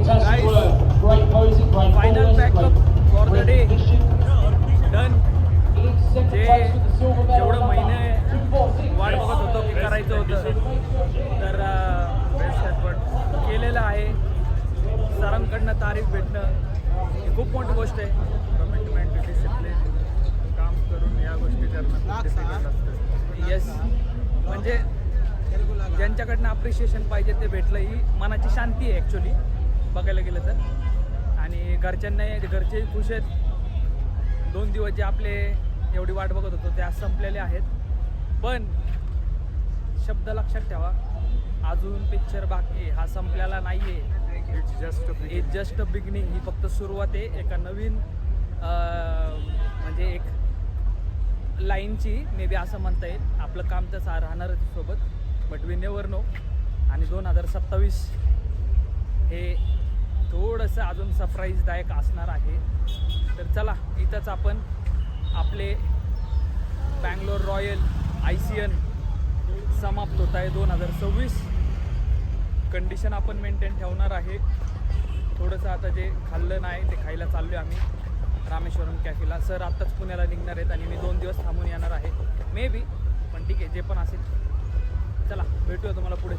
fantastic Guys, work. Great posing, great final forwards, backup for the great day. position. Done. In second जे place with the silver medal जेवढं number महिने 246. वाट बघत होतो की करायचं होतं तर बेस्ट एफर्ट केलेलं आहे. सरांकडनं तारीफ भेटणं ही खूप मोठी गोष्ट आहे. कमिटमेंट, डिसिप्लिन, काम करून या गोष्टी करणं खूप डिफिकल्ट असतं. येस, म्हणजे ज्यांच्याकडनं अप्रिशिएशन पाहिजे ते भेटलं ही मनाची शांती आहे ॲक्च्युली बघायला गेलं तर. आणि घरचेही खुश आहेत. 2 दिवस जे आपले एवढी वाट बघत होतो ते आज संपलेले आहेत. पण शब्द लक्षात ठेवा, अजून पिक्चर बाकी आहे. हा संपलेला नाही आहे. It's just a beginning. ही फक्त सुरुवात आहे एका नवीन म्हणजे एक लाईनची, मे बी असं म्हणता येईल. आपलं काम तर राहणारच सोबत, बट वी नेवर नो. आणि 2027 हे थोडंसं अजून सरप्राईजदायक असणार आहे. तर चला, इथंच आपण आपले बँगलोर रॉयल ICN समाप्त होत आहे 2026. कंडिशन आपण मेंटेन ठेवणार आहे. थोडंसं आता जे खाल्लं नाही ते खायला चाललो आहे आम्ही रामेश्वरम कॅफेला. सर आत्ताच पुण्याला निघणार आहेत आणि मी 2 दिवस थांबून येणार आहे मे बी. पण ठीक आहे, जे पण असेल. चला, भेटूया तुम्हाला पुढे.